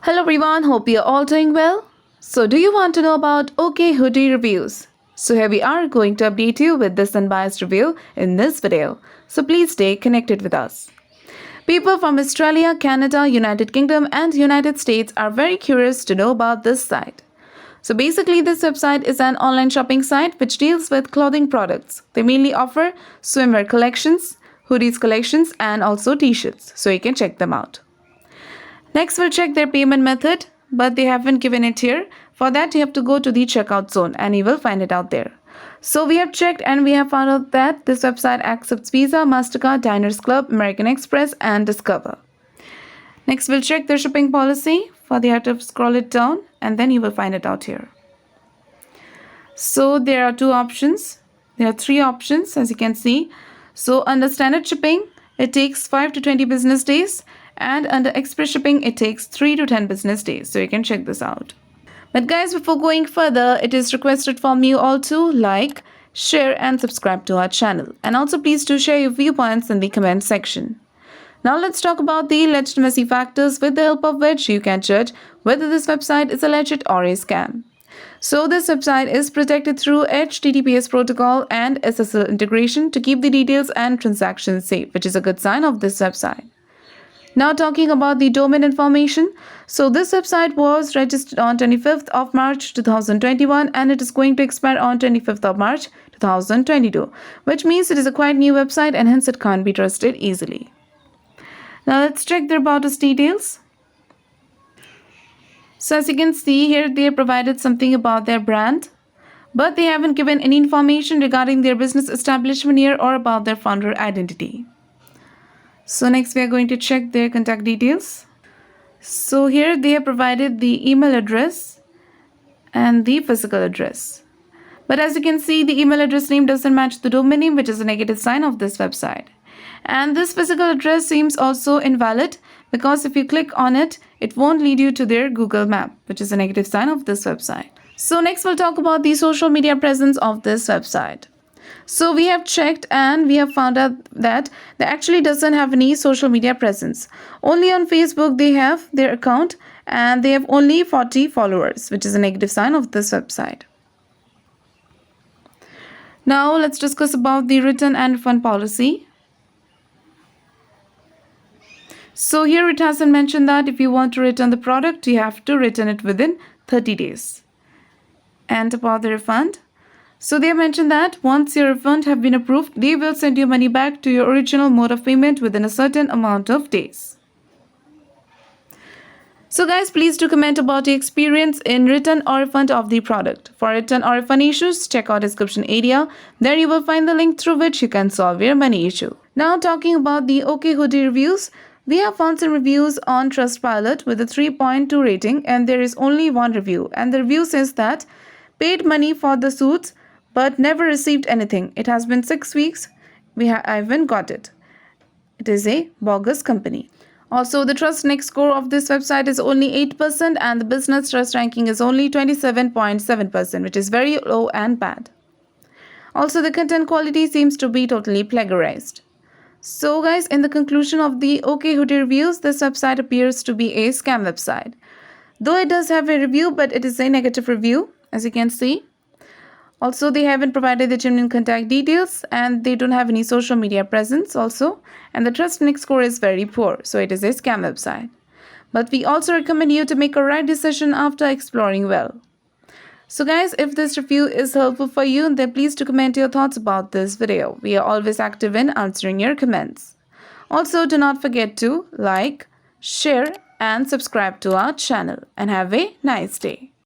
Hello everyone, hope you're all doing well. So, do you want to know about OK Hoodie reviews? So, here we are going to update you with this unbiased review in this video. So, please stay connected with us. People from Australia, Canada, United Kingdom, and United States are very curious to know about this site. So, basically, this website is an online shopping site which deals with clothing products. They mainly offer swimwear collections, hoodies collections, and also t shirts. So, you can check them out. Next, we'll check their payment method, but they haven't given it here. For that, you have to go to the checkout zone and you will find it out there. So we have checked and we have found out that this website accepts Visa, MasterCard, Diners Club, American Express, and Discover. Next, we'll check their shipping policy. For that, you have to scroll it down and then you will find it out here. So there are two options. There are three options as you can see. So under standard shipping, it takes 5 to 20 business days. And under express shipping, it takes 3 to 10 business days. So you can check this out. But guys, before going further, it is requested from you all to like, share and subscribe to our channel. And also please do share your viewpoints in the comment section. Now let's talk about the legitimacy factors with the help of which you can judge whether this website is a legit or a scam. So this website is protected through HTTPS protocol and SSL integration to keep the details and transactions safe, which is a good sign of this website. Now talking about the domain information. So this website was registered on 25th of March 2021 and it is going to expire on 25th of March 2022, which means it is a quite new website and hence it can't be trusted easily. Now let's check their about us details. So as you can see here, they provided something about their brand, but they haven't given any information regarding their business establishment here or about their founder identity. So next we are going to check their contact details. So here they have provided the email address and the physical address. But as you can see, the email address name doesn't match the domain name, which is a negative sign of this website. And this physical address seems also invalid because if you click on it, it won't lead you to their Google map, which is a negative sign of this website. So next we'll talk about the social media presence of this website. So we have checked and we have found out that they actually doesn't have any social media presence. Only on Facebook they have their account and they have only 40 followers, which is a negative sign of this website. Now let's discuss about the return and refund policy. So here it hasn't mentioned that if you want to return the product, you have to return it within 30 days. And about the refund. So they have mentioned that once your refund have been approved, they will send your money back to your original mode of payment within a certain amount of days. So guys, please do comment about your experience in return or refund of the product. For return or refund issues, check out description area. There you will find the link through which you can solve your money issue. Now talking about the OK Hoodie reviews. We have found some reviews on Trustpilot with a 3.2 rating and there is only one review. And the review says that paid money for the suits but never received anything. It has been 6 weeks. I haven't got it. It is a bogus company. Also, the trust next score of this website is only 8% and the business trust ranking is only 27.7%, which is very low and bad. Also, the content quality seems to be totally plagiarized. So guys, in the conclusion of the OK Hoodie reviews, this website appears to be a scam website. Though it does have a review, but it is a negative review, as you can see. Also, they haven't provided the genuine contact details and they don't have any social media presence also. And the trust index score is very poor, so it is a scam website. But we also recommend you to make a right decision after exploring well. So guys, if this review is helpful for you, then please do comment your thoughts about this video. We are always active in answering your comments. Also, do not forget to like, share and subscribe to our channel and have a nice day.